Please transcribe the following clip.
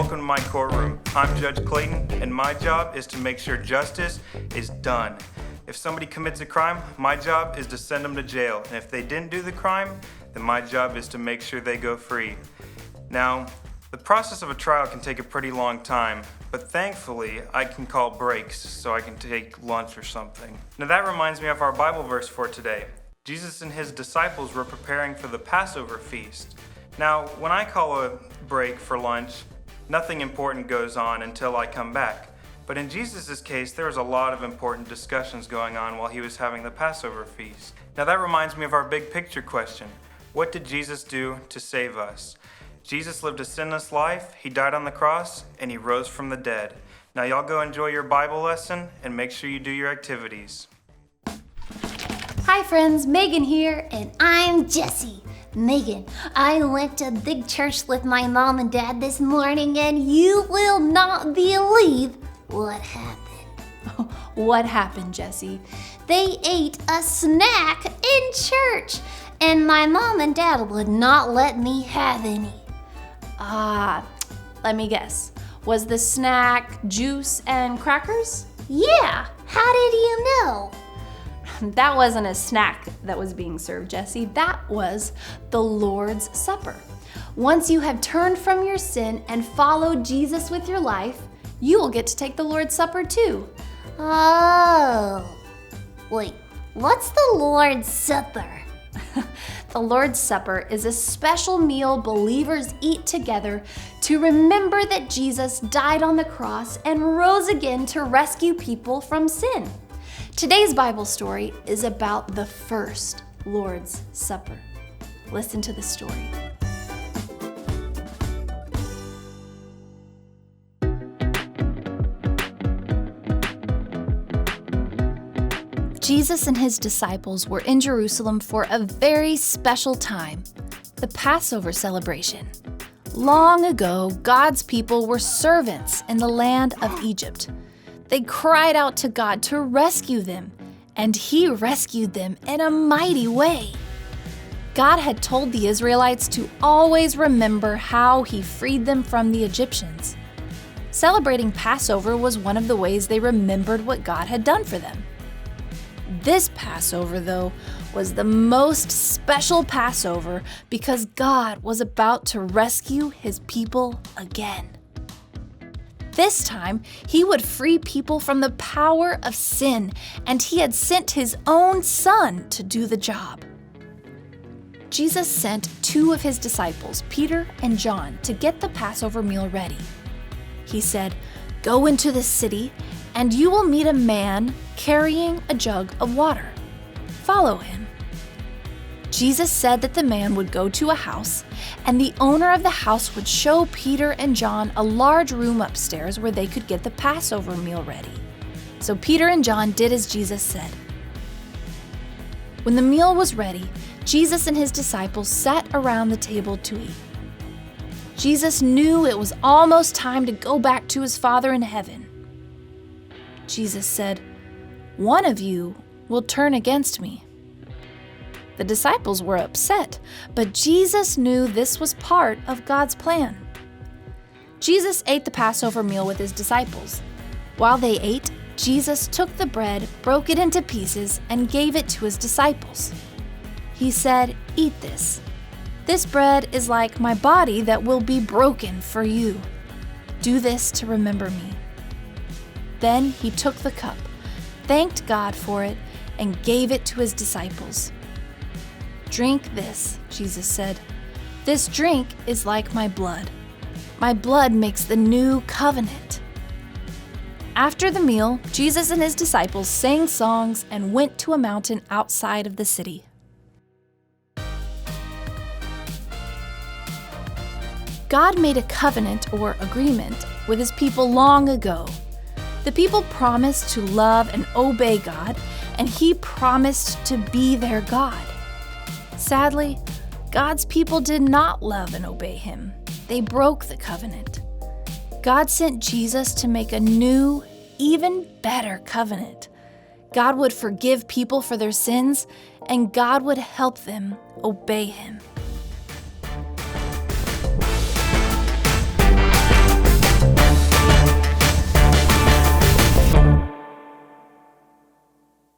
welcome to my courtroom. I'm Judge Clayton, and my job is to make sure justice is done. If somebody commits a crime, my job is to send them to jail. And if they didn't do the crime, then my job is to make sure they go free. Now, the process of a trial can take a pretty long time, but thankfully, I can call breaks so I can take lunch or something. Now that reminds me of our Bible verse for today. Jesus and his disciples were preparing for the Passover feast. Now, when I call a break for lunch, nothing important goes on until I come back. But in Jesus' case, there was a lot of important discussions going on while he was having the Passover feast. Now that reminds me of our big picture question. What did Jesus do to save us? Jesus lived a sinless life, he died on the cross, and he rose from the dead. Now y'all go enjoy your Bible lesson and make sure you do your activities. Hi friends, Megan here, and I'm Jessie. Megan, I went to big church with my mom and dad this morning, and you will not believe what happened. What happened, Jessie? They ate a snack in church, and my mom and dad would not let me have any. Let me guess. Was the snack juice and crackers? Yeah, how did you know? That wasn't a snack that was being served, Jessie. That was the Lord's Supper. Once you have turned from your sin and followed Jesus with your life, you will get to take the Lord's Supper too. Oh, wait, what's the Lord's Supper? The Lord's Supper is a special meal believers eat together to remember that Jesus died on the cross and rose again to rescue people from sin. Today's Bible story is about the first Lord's Supper. Listen to the story. Jesus and his disciples were in Jerusalem for a very special time, the Passover celebration. Long ago, God's people were servants in the land of Egypt. They cried out to God to rescue them, and he rescued them in a mighty way. God had told the Israelites to always remember how he freed them from the Egyptians. Celebrating Passover was one of the ways they remembered what God had done for them. This Passover, though, was the most special Passover because God was about to rescue his people again. This time, he would free people from the power of sin, and he had sent his own son to do the job. Jesus sent two of his disciples, Peter and John, to get the Passover meal ready. He said, "Go into the city, and you will meet a man carrying a jug of water. Follow him." Jesus said that the man would go to a house, and the owner of the house would show Peter and John a large room upstairs where they could get the Passover meal ready. So Peter and John did as Jesus said. When the meal was ready, Jesus and his disciples sat around the table to eat. Jesus knew it was almost time to go back to his Father in heaven. Jesus said, "One of you will turn against me." The disciples were upset, but Jesus knew this was part of God's plan. Jesus ate the Passover meal with his disciples. While they ate, Jesus took the bread, broke it into pieces, and gave it to his disciples. He said, "Eat this. This bread is like my body that will be broken for you. Do this to remember me." Then he took the cup, thanked God for it, and gave it to his disciples. "Drink this," Jesus said. "This drink is like my blood. My blood makes the new covenant." After the meal, Jesus and his disciples sang songs and went to a mountain outside of the city. God made a covenant or agreement with his people long ago. The people promised to love and obey God, and he promised to be their God. Sadly, God's people did not love and obey him. They broke the covenant. God sent Jesus to make a new, even better covenant. God would forgive people for their sins, and God would help them obey him.